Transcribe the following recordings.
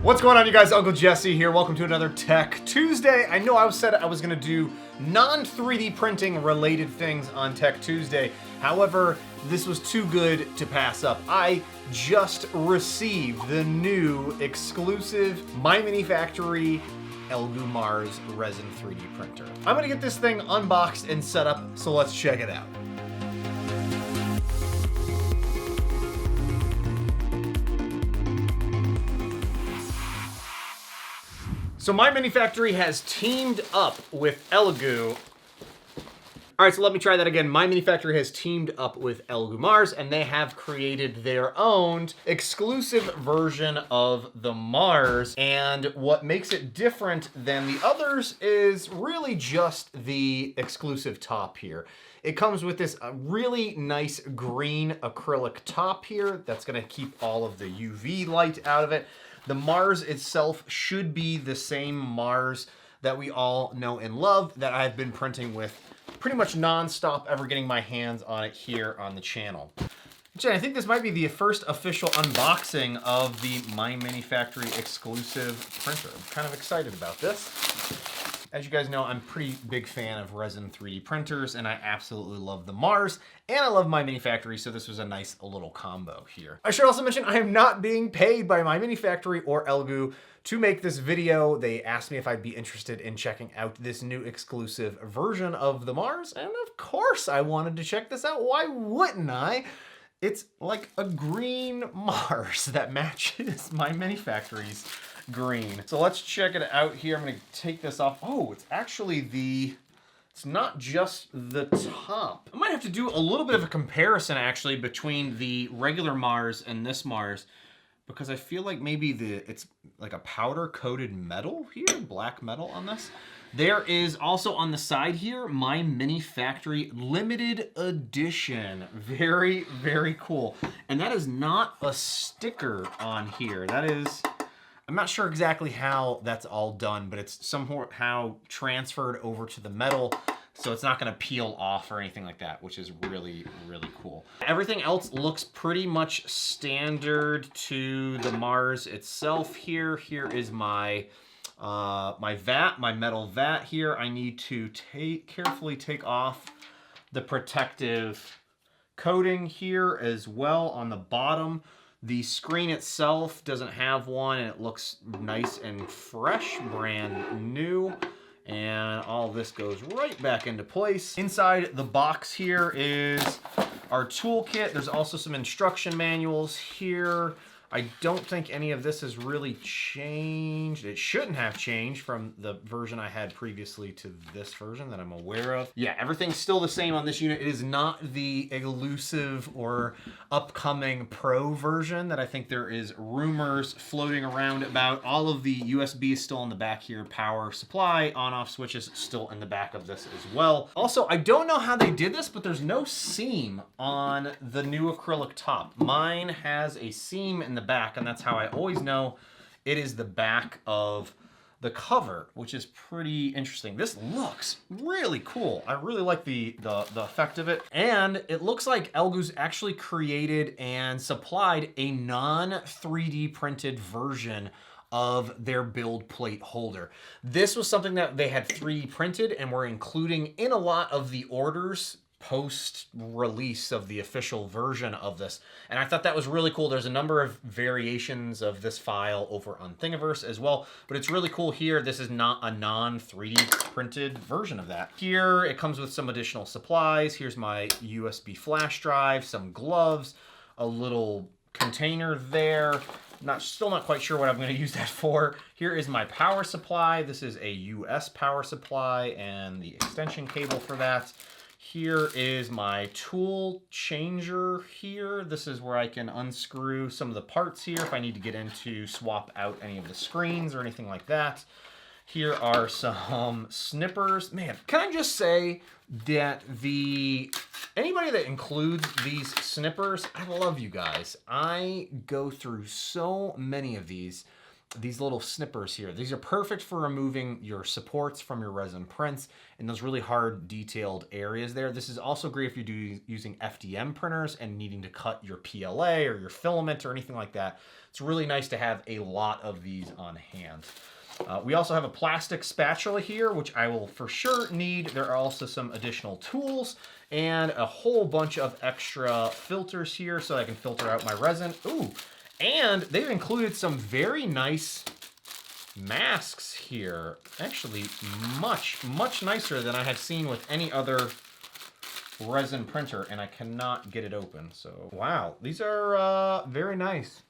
What's going on, you guys? Uncle Jesse here. Welcome to another Tech Tuesday. I know I said I was going to do non-3D printing related things on Tech Tuesday. However, this was too good to pass up. I just received the new exclusive MyMiniFactory Elegoo Mars Resin 3D printer. I'm going to get this thing unboxed and set up, so let's check it out. So MyMiniFactory has teamed up with Elegoo. All right, so let me try that again. MyMiniFactory has teamed up with Elegoo Mars, and they have created their own exclusive version of the Mars. And what makes it different than the others is really just the exclusive top here. It comes with this really nice green acrylic top here that's gonna keep all of the UV light out of it. The Mars itself should be the same Mars that we all know and love that I've been printing with pretty much non-stop, ever getting my hands on it here on the channel. Jen, I think this might be the first official unboxing of the MyMiniFactory exclusive printer. I'm kind of excited about this. As you guys know, I'm a pretty big fan of resin 3D printers, and I absolutely love the Mars, and I love MyMiniFactory, so this was a nice little combo here. I should also mention I am not being paid by MyMiniFactory or Elegoo to make this video. They asked me if I'd be interested in checking out this new exclusive version of the Mars, and of course I wanted to check this out. Why wouldn't I? It's like a green Mars that matches MyMiniFactory's green. So let's check it out here. I'm gonna take this off. Oh, it's actually it's not just the top. I might have to do a little bit of a comparison actually between the regular Mars and this Mars, because I feel like maybe it's like a powder coated metal here, black metal on this. There is also on the side here, MyMiniFactory limited edition. Very, very cool. And that is not a sticker on here. That is, I'm not sure exactly how that's all done, but it's somehow transferred over to the metal, so it's not gonna peel off or anything like that, which is really, really cool. Everything else looks pretty much standard to the Mars itself here. Here is my my metal vat here. I need to carefully take off the protective coating here as well on the bottom. The screen itself doesn't have one, and it looks nice and fresh, brand new. And all this goes right back into place. Inside the box here is our toolkit. There's also some instruction manuals here. I don't think any of this has really changed. It shouldn't have changed from the version I had previously to this version that I'm aware of. Yeah, everything's still the same on this unit. It is not the elusive or upcoming Pro version that I think there is rumors floating around about. All of the USB is still in the back here. Power supply, on-off switches still in the back of this as well. Also, I don't know how they did this, but there's no seam on the new acrylic top. Mine has a seam in the back, and that's how I always know it is the back of the cover, which is pretty interesting. This looks really cool. I really like the effect of it. And it looks like Elegoo's actually created and supplied a non-3D printed version of their build plate holder. This was something that they had 3D printed and were including in a lot of the orders post-release of the official version of this. And I thought that was really cool. There's a number of variations of this file over on Thingiverse as well, but it's really cool here. This is not a non-3D printed version of that. Here, it comes with some additional supplies. Here's my USB flash drive, some gloves, a little container there. Still not quite sure what I'm going to use that for. Here is my power supply. This is a US power supply and the extension cable for that. Here is my tool changer here. This is where I can unscrew some of the parts here if I need to get in to swap out any of the screens or anything like that. Here are some snippers. Man, can I just say that anybody that includes these snippers, I love you guys. I go through so many of these, these little snippers here. These are perfect for removing your supports from your resin prints and those really hard detailed areas there. This is also great if you're using FDM printers and needing to cut your PLA or your filament or anything like that. It's really nice to have a lot of these on hand. We also have a plastic spatula here, which I will for sure need. There are also some additional tools and a whole bunch of extra filters here so I can filter out my resin. Ooh. And they've included some very nice masks here. Actually, much nicer than I had seen with any other resin printer, and I cannot get it open. So, wow, these are very nice.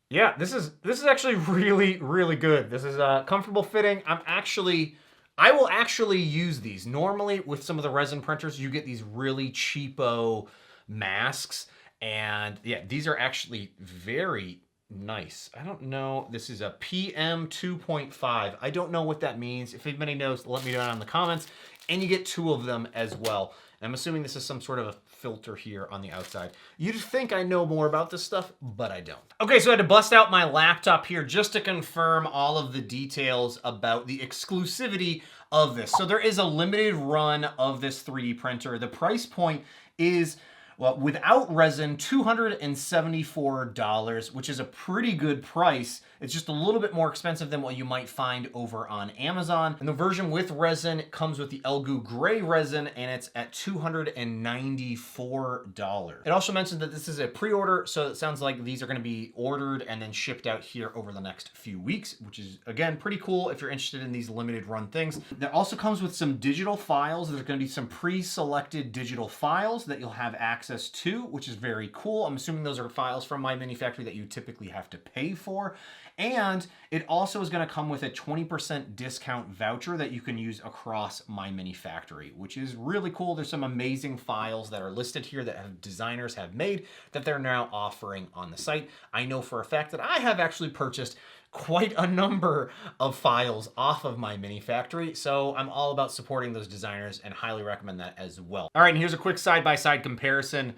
Yeah, this is actually really good. This is comfortable fitting. I will actually use these. Normally, with some of the resin printers, you get these really cheapo masks. And yeah, these are actually very nice. I don't know. This is a PM 2.5. I don't know what that means. If anybody knows, let me know in the comments. And you get 2 of them as well. And I'm assuming this is some sort of a filter here on the outside. You'd think I know more about this stuff, but I don't. Okay, so I had to bust out my laptop here just to confirm all of the details about the exclusivity of this. So there is a limited run of this 3D printer. The price point is, well, without resin, $274, which is a pretty good price. It's just a little bit more expensive than what you might find over on Amazon. And the version with resin comes with the Elegoo gray resin, and it's at $294. It also mentioned that this is a pre-order, so it sounds like these are going to be ordered and then shipped out here over the next few weeks, which is, again, pretty cool if you're interested in these limited run things. That also comes with some digital files. There's going to be some pre-selected digital files that you'll have access to, which is very cool. I'm assuming those are files from MyMiniFactory that you typically have to pay for. And it also is going to come with a 20% discount voucher that you can use across MyMiniFactory, which is really cool. There's some amazing files that are listed here that designers have made that they're now offering on the site. I know for a fact that I have actually purchased quite a number of files off of MyMiniFactory, so I'm all about supporting those designers and highly recommend that as well. All right, and here's a quick side-by-side comparison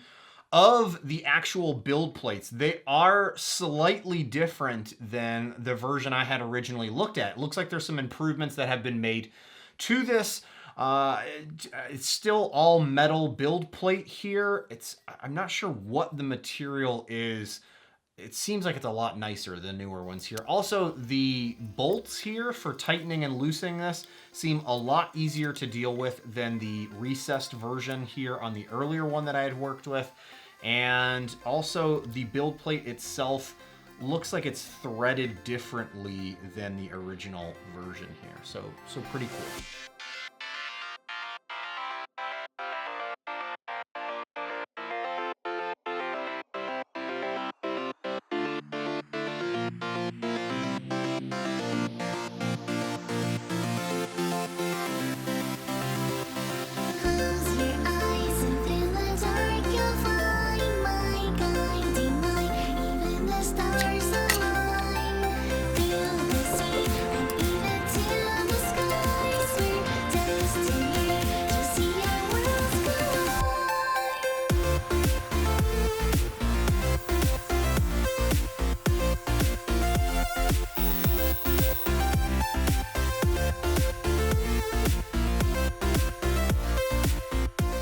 of the actual build plates. They are slightly different than the version I had originally looked at. It looks like there's some improvements that have been made to this. It's still all metal build plate here. I'm not sure what the material is. It seems like it's a lot nicer than newer ones here. Also, the bolts here for tightening and loosening this seem a lot easier to deal with than the recessed version here on the earlier one that I had worked with. And also, the build plate itself looks like it's threaded differently than the original version here. So pretty cool.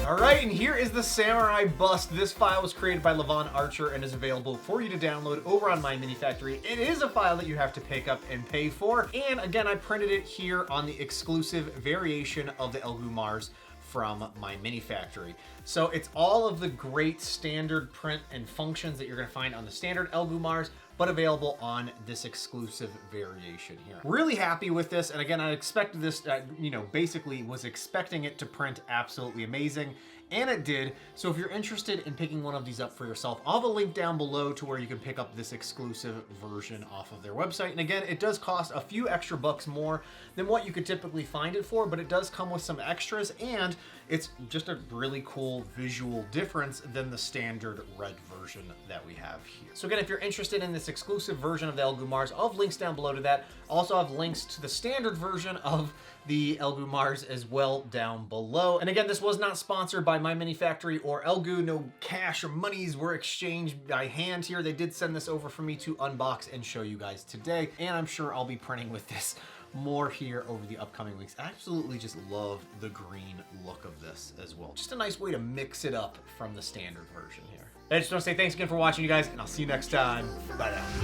Alright, and here is the Samurai Bust. This file was created by Levon Archer and is available for you to download over on MyMiniFactory. It is a file that you have to pick up and pay for. And again, I printed it here on the exclusive variation of the Elegoo Mars from MyMiniFactory. So it's all of the great standard print and functions that you're going to find on the standard Elegoo Mars, but available on this exclusive variation here. Really happy with this, and again, I expected this, basically was expecting it to print absolutely amazing, and it did. So if you're interested in picking one of these up for yourself, I'll have a link down below to where you can pick up this exclusive version off of their website. And again, it does cost a few extra bucks more than what you could typically find it for, but it does come with some extras, and it's just a really cool visual difference than the standard red version. version that we have here. So again, if you're interested in this exclusive version of the Elegoo Mars, I'll have links down below to that. Also have links to the standard version of the Elegoo Mars as well down below. And again, this was not sponsored by MyMiniFactory or Elegoo. No cash or monies were exchanged by hand here. They did send this over for me to unbox and show you guys today. And I'm sure I'll be printing with this more here over the upcoming weeks. I absolutely just love the green look of this as well. Just a nice way to mix it up from the standard version here. I just want to say thanks again for watching, you guys, and I'll see you next time. Bye now.